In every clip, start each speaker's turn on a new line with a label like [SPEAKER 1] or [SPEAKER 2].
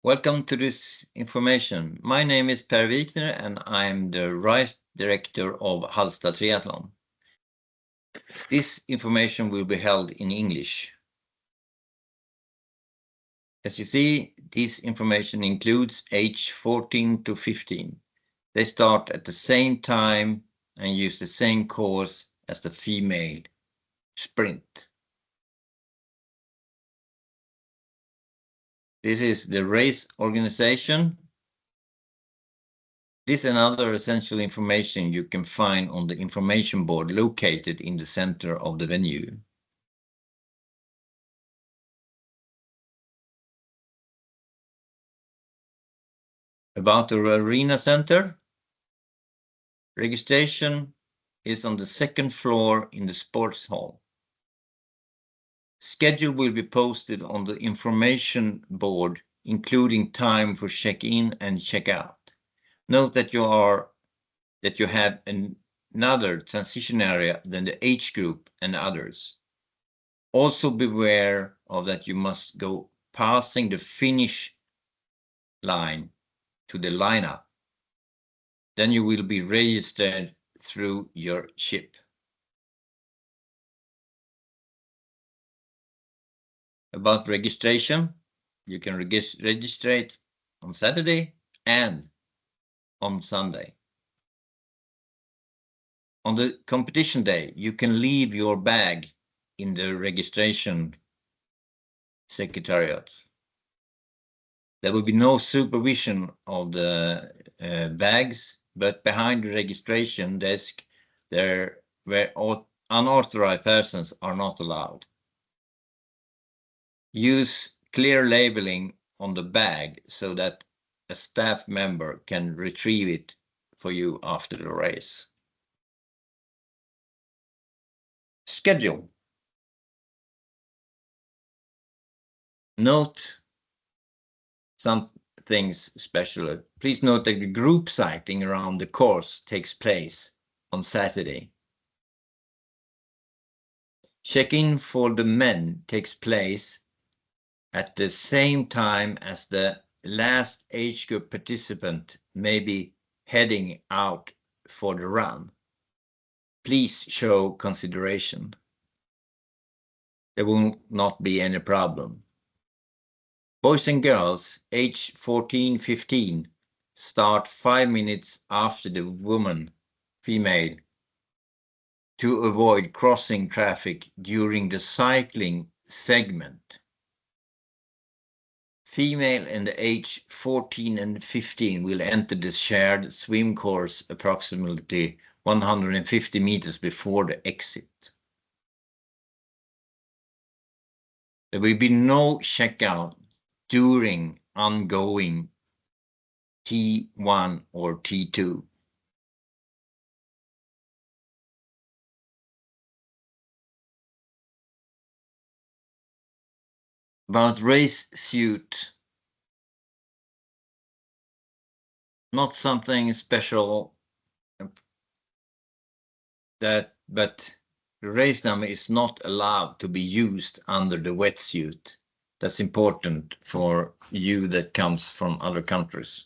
[SPEAKER 1] Welcome to this information. My name is Per Wikner and I'm the Race Director of Hallsta Triathlon. This information will be held in English. As you see, this information includes age 14 to 15. They start at the same time and use the same course as the female sprint. This is the race organization. This and other essential information you can find on the information board located in the center of the venue. About the arena center, registration is on the second floor in the sports hall. Schedule will be posted on the information board, including time for check-in and check-out. Note that you have another transition area than the age group and others. Also beware of that you must go passing the finish line to the lineup. Then you will be registered through your chip. About registration, you can register on Saturday and on Sunday. On the competition day, you can leave your bag in the registration secretariat. There will be no supervision of the bags, but behind the registration desk, where unauthorized persons are not allowed. Use clear labeling on the bag so that a staff member can retrieve it for you after the race. Schedule. Note some things special. Please note that the group cycling around the course takes place on Saturday. Check-in for the men takes place at the same time as the last age group participant may be heading out for the run. Please show consideration. There will not be any problem. Boys and girls age 14-15 start 5 minutes after the female, to avoid crossing traffic during the cycling segment. Female in the age 14 and 15 will enter the shared swim course approximately 150 meters before the exit. There will be no checkout during ongoing T1 or T2. About race suit, not something special, but the race number is not allowed to be used under the wetsuit. That's important for you that comes from other countries.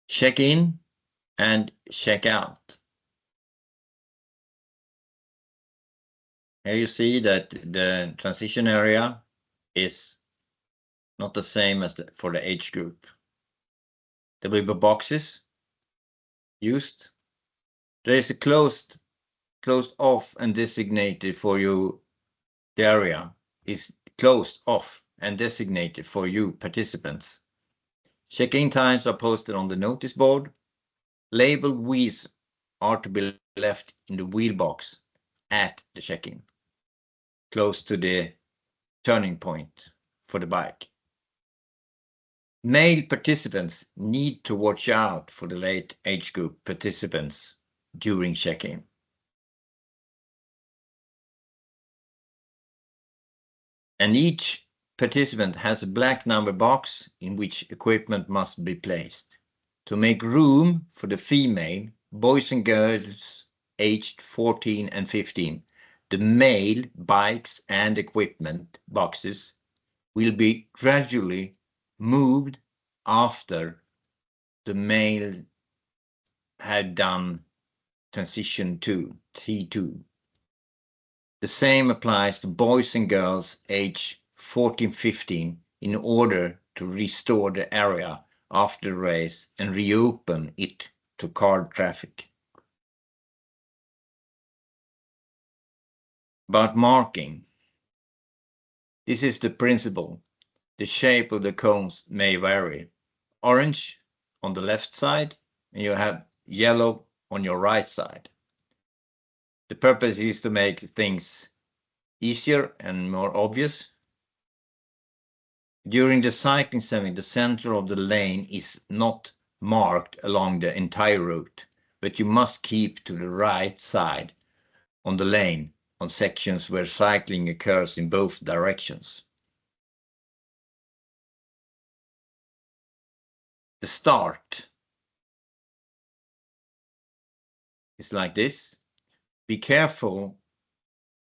[SPEAKER 1] Check in and check out. Here you see that the transition area is not the same as for the age group. There will be boxes used. There is a closed off and designated for you. The area is closed off and designated for you participants. Check-in times are posted on the notice board. Labeled wheels are to be left in the wheel box at the check-in, close to the turning point for the bike. Male participants need to watch out for the late age group participants during check-in. And each participant has a black number box in which equipment must be placed. To make room for the female, boys and girls aged 14 and 15, the male bikes and equipment boxes will be gradually moved after the male had done transition to T2. The same applies to boys and girls age 14-15 in order to restore the area after the race and reopen it to car traffic. About marking. This is the principle. The shape of the cones may vary. Orange on the left side, and you have yellow on your right side. The purpose is to make things easier and more obvious. During the cycling session, the center of the lane is not marked along the entire route, but you must keep to the right side on the lane on sections where cycling occurs in both directions. The start is like this. Be careful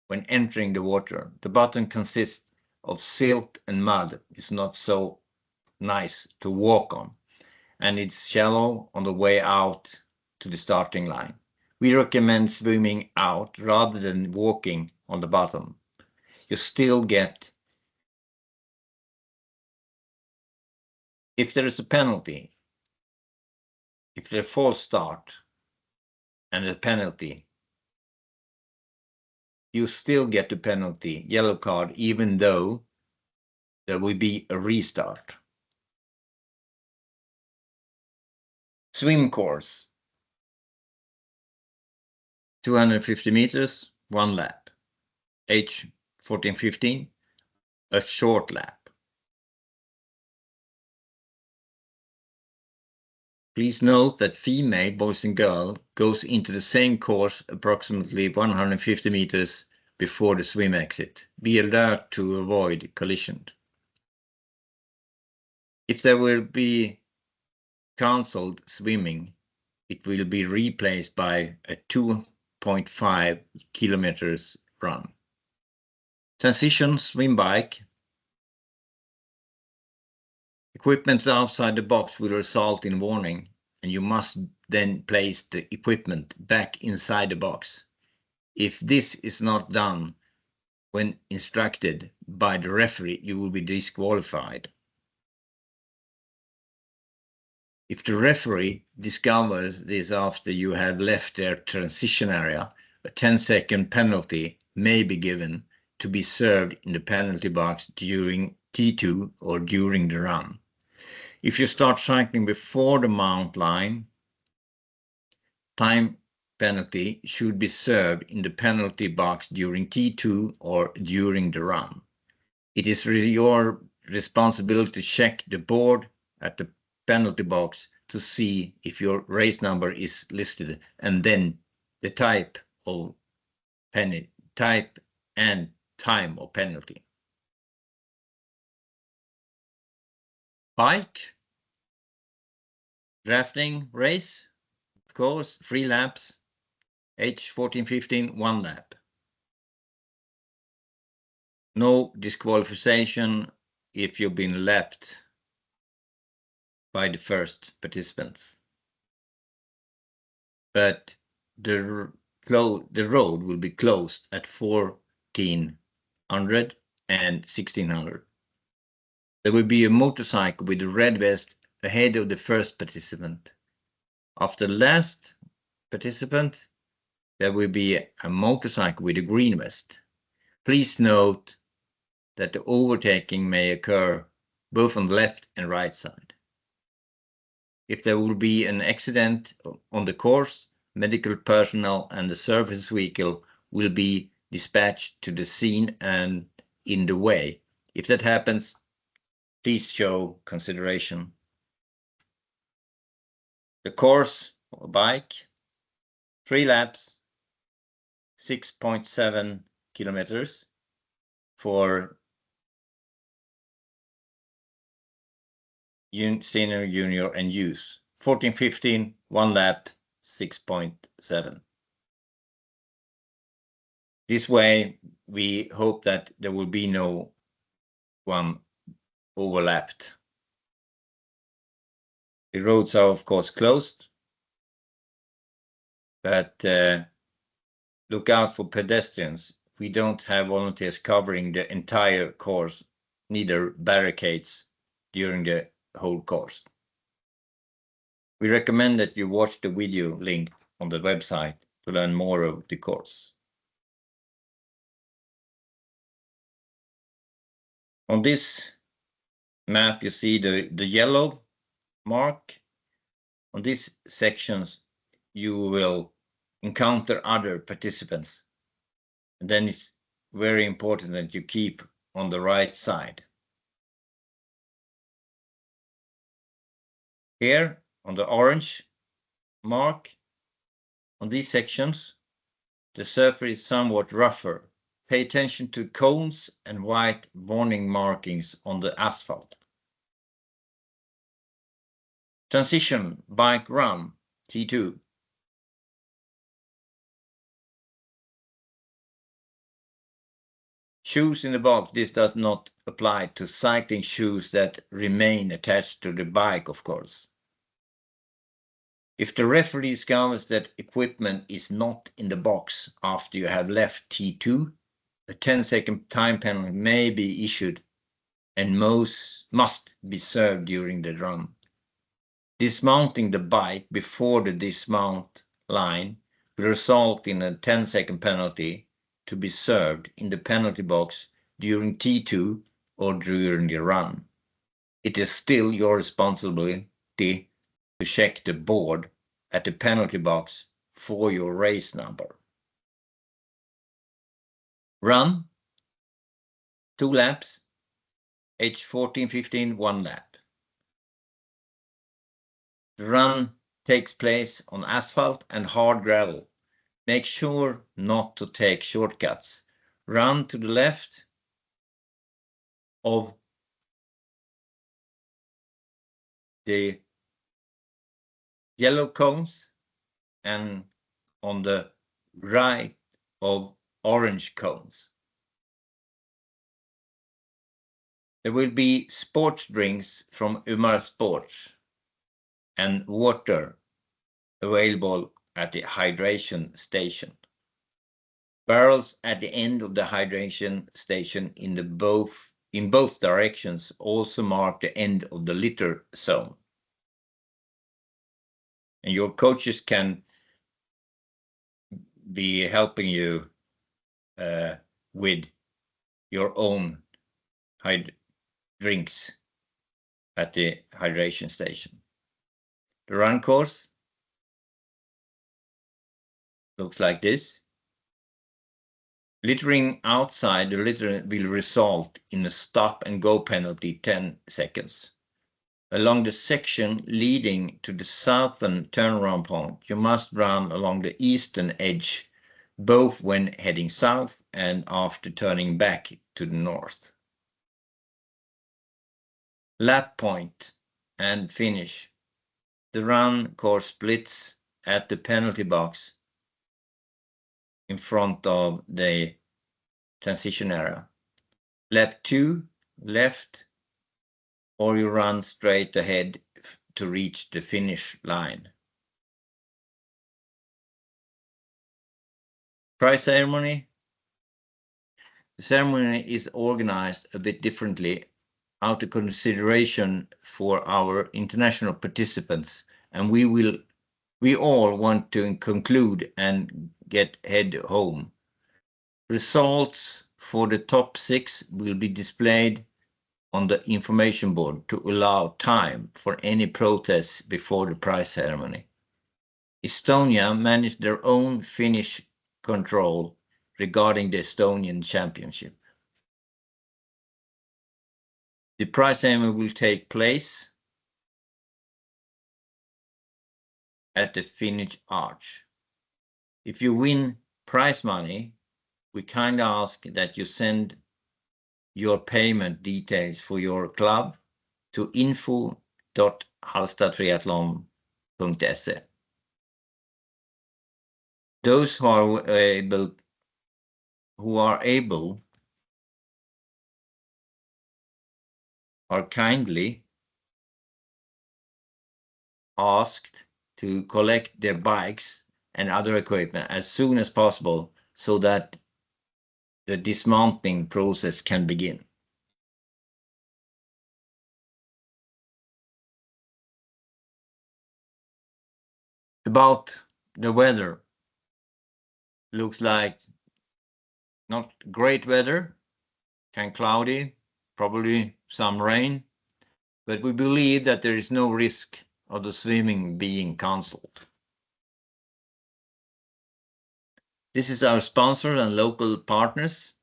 [SPEAKER 1] when entering the water. The bottom consists of silt and mud. It's not so nice to walk on, and it's shallow on the way out to the starting line. We recommend swimming out rather than walking on the bottom. You still get, if there is a penalty, if there's a false start and a penalty, you still get the penalty, yellow card, even though there will be a restart. Swim course. 250 meters, 1 lap. Age 14-15, a short lap. Please note that female, boys and girls, goes into the same course approximately 150 meters before the swim exit. Be alert to avoid collision. If there will be cancelled swimming, it will be replaced by a 2.5 kilometers run. Transition swim bike. Equipment outside the box will result in warning, and you must then place the equipment back inside the box. If this is not done when instructed by the referee, you will be disqualified. If the referee discovers this after you have left their transition area, a 10-second penalty may be given to be served in the penalty box during T2 or during the run. If you start cycling before the mount line, time penalty should be served in the penalty box during T2 or during the run. It is your responsibility to check the board at the penalty box to see if your race number is listed, and then the type and time of penalty. Bike drafting race, of course, 3 laps, age 14-15, 1 lap. No disqualification if you've been lapped by the first participants. But the road will be closed at 1400 and 1600. There will be a motorcycle with a red vest ahead of the first participant. After the last participant, there will be a motorcycle with a green vest. Please note that the overtaking may occur both on the left and right side. If there will be an accident on the course, medical personnel and the service vehicle will be dispatched to the scene and in the way. If that happens, please show consideration. The course or bike, 3 laps, 6.7 kilometers for senior, junior, and youth. 14-15, 1 lap, 6.7. This way, we hope that there will be no one overlapped. The roads are, of course, closed, but look out for pedestrians. We don't have volunteers covering the entire course, neither barricades during the whole course. We recommend that you watch the video link on the website to learn more of the course. On this map, you see the yellow mark. On these sections, you will encounter other participants. And then it's very important that you keep on the right side. Here on the orange mark, on these sections, the surface is somewhat rougher. Pay attention to cones and white warning markings on the asphalt. Transition bike run, T2. Shoes in the box. This does not apply to cycling shoes that remain attached to the bike, of course. If the referee discovers that equipment is not in the box after you have left T2, a 10-second time penalty may be issued and must be served during the run. Dismounting the bike before the dismount line will result in a 10-second penalty to be served in the penalty box during T2 or during the run. It is still your responsibility to check the board at the penalty box for your race number. Run, 2 laps, age 14, 15, 1 lap. The run takes place on asphalt and hard gravel. Make sure not to take shortcuts. Run to the left of the yellow cones and on the right of orange cones. There will be sports drinks from Umar Sports and water available at the hydration station. Barrels at the end of the hydration station in both directions also mark the end of the litter zone. And your coaches can be helping you with your own drinks at the hydration station. The run course looks like this. Littering outside the litter will result in a stop and go penalty 10 seconds. Along the section leading to the southern turnaround point, you must run along the eastern edge, both when heading south and after turning back to the north. Lap point and finish. The run course splits at the penalty box in front of the transition area. Lap 2, left, or you run straight ahead to reach the finish line. Prize ceremony. The ceremony is organized a bit differently out of consideration for our international participants, and we all want to conclude and head home. Results for the top 6 will be displayed on the information board to allow time for any protests before the prize ceremony. Estonia managed their own finish control regarding the Estonian Championship. The prize ceremony will take place at the finish arch. If you win prize money, we kindly ask that you send your payment details for your club to info.hallstatriathlon.se. Those who are able who are able are kindly asked to collect their bikes and other equipment as soon as possible so that the dismounting process can begin. About the weather, looks like not great weather, kind of cloudy, probably some rain, but we believe that there is no risk of the swimming being cancelled. This is our sponsor and local partners.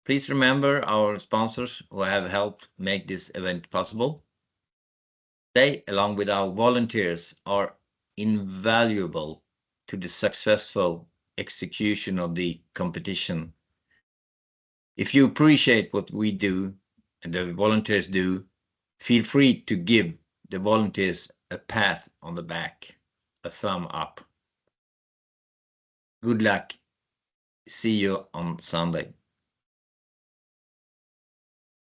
[SPEAKER 1] Please remember our sponsors who have helped make this event possible. They, along with our volunteers, are invaluable to the successful execution of the competition. If you appreciate what we do and the volunteers do, feel free to give the volunteers a pat on the back, a thumb up. Good luck. See you on Sunday.